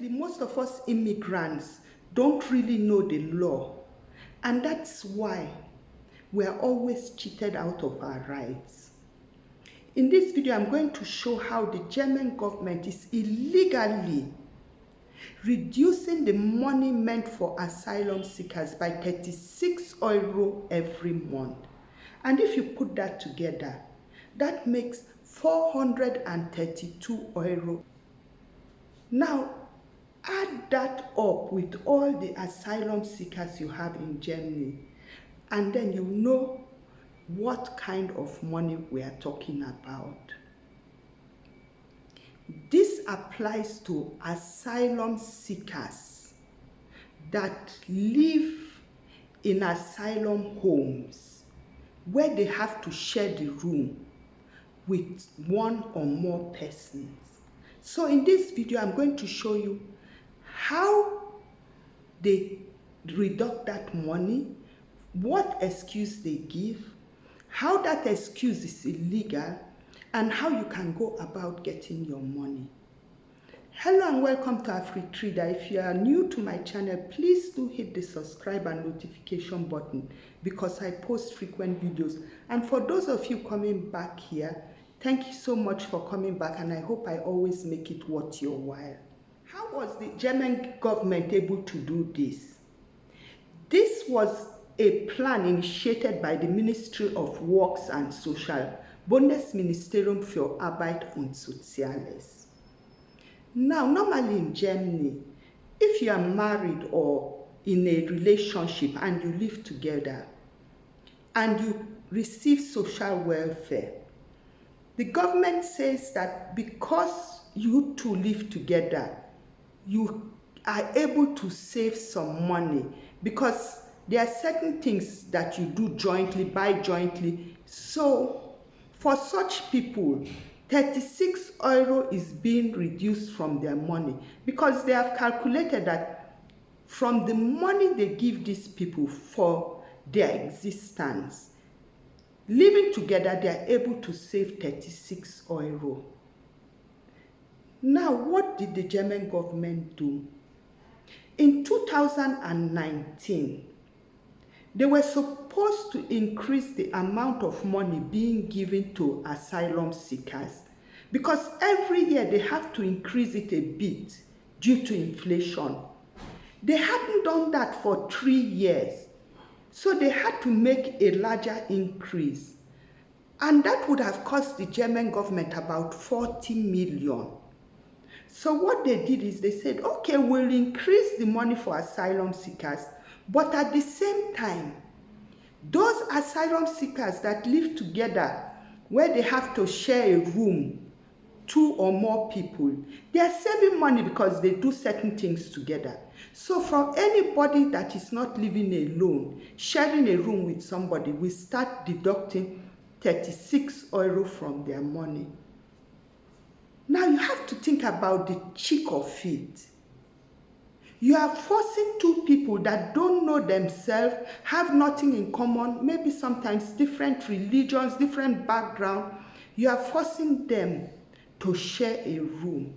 Unfortunately, most of us immigrants don't really know the law, and that's why we're always cheated out of our rights. In this video, I'm going to show how the German government is illegally reducing the money meant for asylum seekers by 36 euro every month. And if you put that together, that makes 432 euro. Now, add that up with all the asylum seekers you have in Germany, and then you know what kind of money we are talking about. This applies to asylum seekers that live in asylum homes where they have to share the room with one or more persons. So in this video, I'm going to show you how they deduct that money, what excuse they give, how that excuse is illegal, and how you can go about getting your money. Hello and welcome to AfriTrader. If you are new to my channel, please do hit the subscribe and notification button because I post frequent videos. And for those of you coming back here, thank you so much for coming back, and I hope I always make it worth your while. How was the German government able to do this? This was a plan initiated by the Ministry of Works and Social, Bundesministerium für Arbeit und Soziales. Now, normally in Germany, if you are married or in a relationship and you live together and you receive social welfare, the government says that because you two live together, you are able to save some money because there are certain things that you do jointly, buy jointly. So for such people, 36 euro is being reduced from their money because they have calculated that from the money they give these people for their existence, living together, they are able to save 36 euro. Now, what did the German government do? In 2019, they were supposed to increase the amount of money being given to asylum seekers because every year they have to increase it a bit due to inflation. They hadn't done that for 3 years, so they had to make a larger increase. And that would have cost the German government about 40 million. So what they did is they said, okay, we'll increase the money for asylum seekers, but at the same time, those asylum seekers that live together where they have to share a room, 2 or more people, they are saving money because they do certain things together. So from anybody that is not living alone, sharing a room with somebody, we start deducting 36 euro from their money. Now you have to think about the cheek of it. You are forcing 2 people that don't know themselves, have nothing in common, maybe sometimes different religions, different background. You are forcing them to share a room.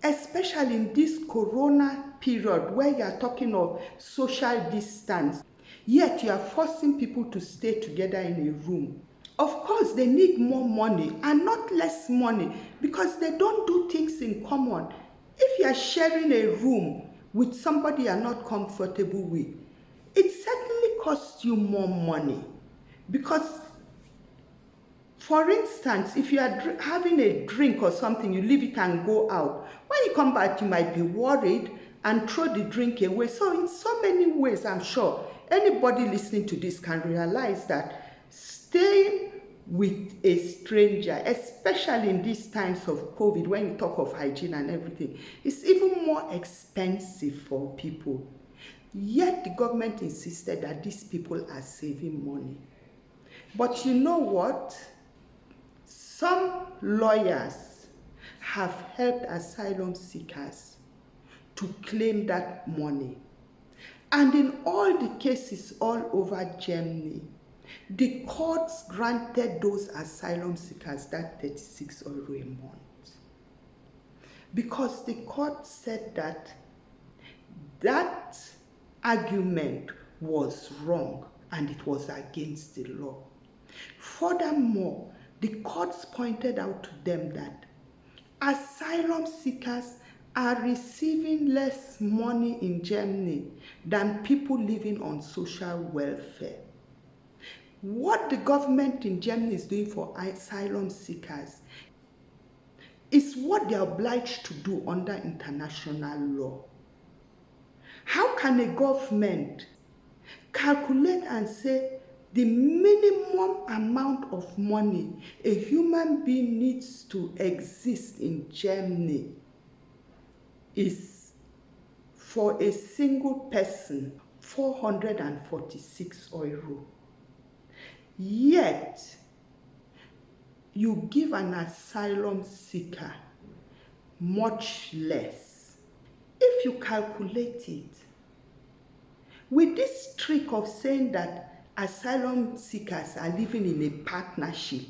Especially in this corona period where you are talking of social distance. Yet you are forcing people to stay together in a room. Of course, they need more money and not less money because they don't do things in common. If you are sharing a room with somebody you are not comfortable with, it certainly costs you more money. Because, for instance, if you are having a drink or something, you leave it and go out. When you come back, you might be worried and throw the drink away. So in so many ways, I'm sure anybody listening to this can realize that staying with a stranger, especially in these times of COVID, when you talk of hygiene and everything, is even more expensive for people. Yet the government insisted that these people are saving money. But you know what? Some lawyers have helped asylum seekers to claim that money. And in all the cases all over Germany, the courts granted those asylum seekers that 36 euro a month. because the court said that that argument was wrong and it was against the law. Furthermore, the courts pointed out to them that asylum seekers are receiving less money in Germany than people living on social welfare. What the government in Germany is doing for asylum seekers is what they are obliged to do under international law. How can a government calculate and say the minimum amount of money a human being needs to exist in Germany is for a single person 446 euro? Yet, you give an asylum seeker much less. If you calculate it, with this trick of saying that asylum seekers are living in a partnership,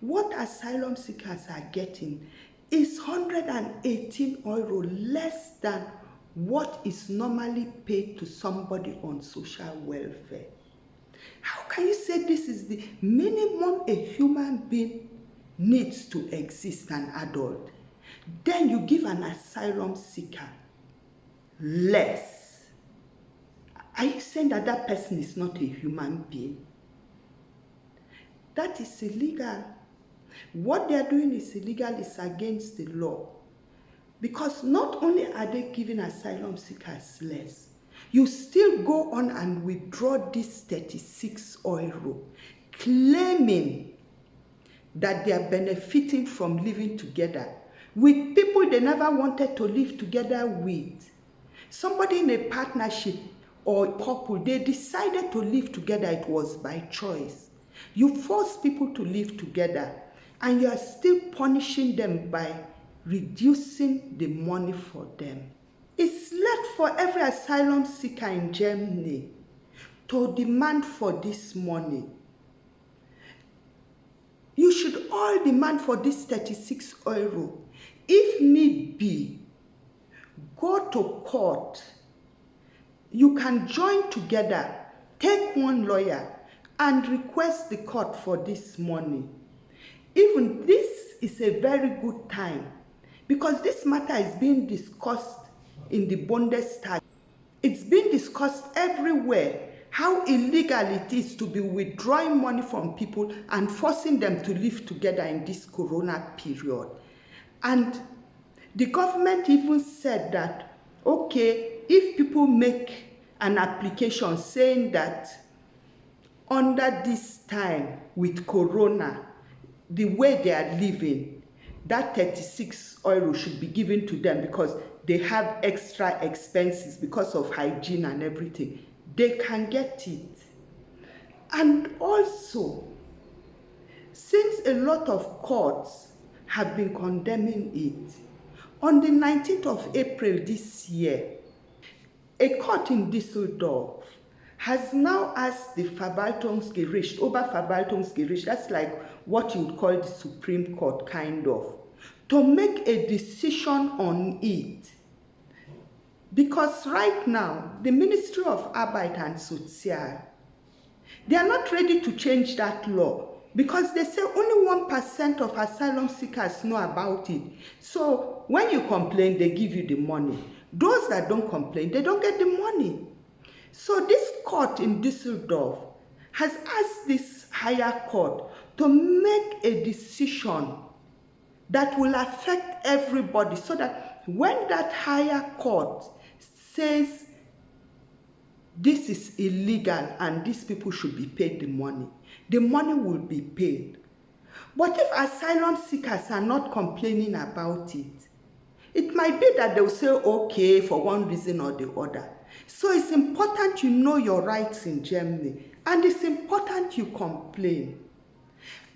what asylum seekers are getting is 118 euro less than what is normally paid to somebody on social welfare. How can you say this is the minimum a human being needs to exist, an adult? Then you give an asylum seeker less. Are you saying that that person is not a human being? That is illegal. What they are doing is illegal, it's against the law. Because not only are they giving asylum seekers less, you still go on and withdraw this 36 euro, claiming that they are benefiting from living together with people they never wanted to live together with. Somebody in a partnership or a couple, they decided to live together, it was by choice. You force people to live together and you are still punishing them by reducing the money for them. It's left for every asylum seeker in Germany to demand for this money. You should all demand for this 36 euro. If need be, go to court. You can join together, take one lawyer, and request the court for this money. Even this is a very good time because this matter is being discussed in the Bundestag. It's being discussed everywhere how illegal it is to be withdrawing money from people and forcing them to live together in this corona period. And the government even said that, okay, if people make an application saying that under this time with corona, the way they are living, that 36 euro should be given to them because they have extra expenses because of hygiene and everything. They can get it. And also, since a lot of courts have been condemning it, on the 19th of April this year, a court in Düsseldorf has now asked the Verwaltungsgericht, Oberverwaltungsgericht, that's like what you would call the Supreme Court, kind of, to make a decision on it. Because right now, the Ministry of Arbeit and Sozial, they are not ready to change that law because they say only 1% of asylum seekers know about it. So when you complain, they give you the money. Those that don't complain, they don't get the money. So this court in Düsseldorf has asked this higher court to make a decision that will affect everybody so that when that higher court says this is illegal and these people should be paid the money will be paid. But if asylum seekers are not complaining about it, it might be that they'll say, okay, for one reason or the other. So it's important you know your rights in Germany, and it's important you complain.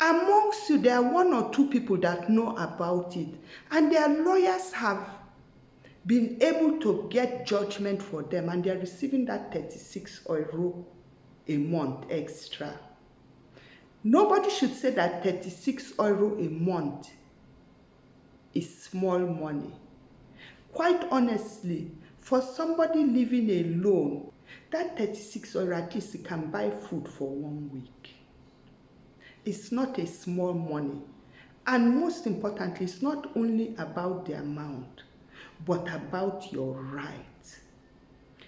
Amongst you, there are 1 or 2 people that know about it, and their lawyers have been able to get judgment for them, and they're receiving that 36 euro a month extra. Nobody should say that 36 euro a month is small money. Quite honestly, for somebody living alone, that 36 or at least it can buy food for 1 week. It's not a small money. And most importantly, it's not only about the amount, but about your right.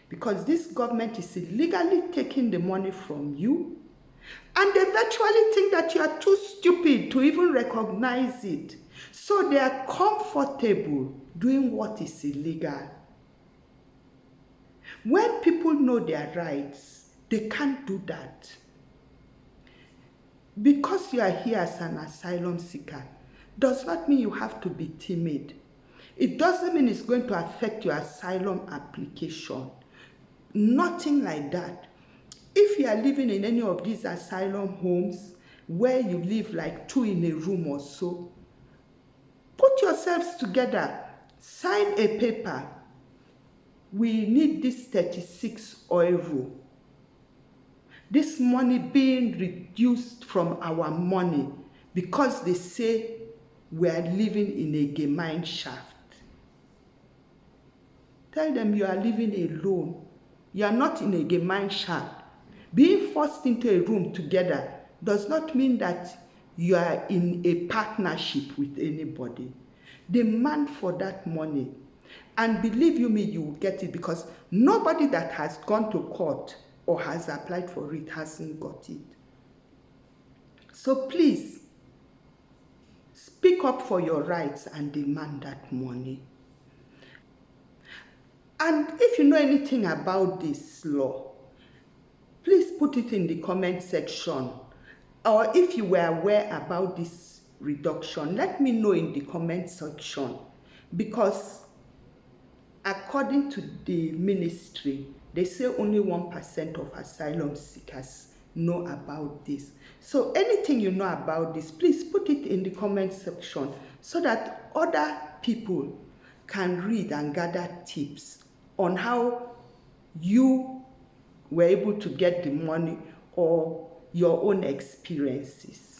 Because this government is illegally taking the money from you, and they virtually think that you are too stupid to even recognize it. So they are comfortable doing what is illegal. When people know their rights, they can't do that. Because you are here as an asylum seeker does not mean you have to be timid. It doesn't mean it's going to affect your asylum application. Nothing like that. If you are living in any of these asylum homes where you live like 2 in a room or so, put yourselves together, sign a paper. We need this 36 euro. This money being reduced from our money because they say we are living in a Gemeinschaft. shaft. Tell them you are living alone. You are not in a Gemeinschaft. shaft. Being forced into a room together does not mean that you are in a partnership with anybody. Demand for that money. And believe you me, you will get it, because nobody that has gone to court or has applied for it hasn't got it. So please, speak up for your rights and demand that money. And if you know anything about this law, please put it in the comment section. Or if you were aware about this reduction, let me know in the comment section. Because according to the ministry, they say only 1% of asylum seekers know about this. So anything you know about this, please put it in the comment section so that other people can read and gather tips on how you were able to get the money or your own experiences.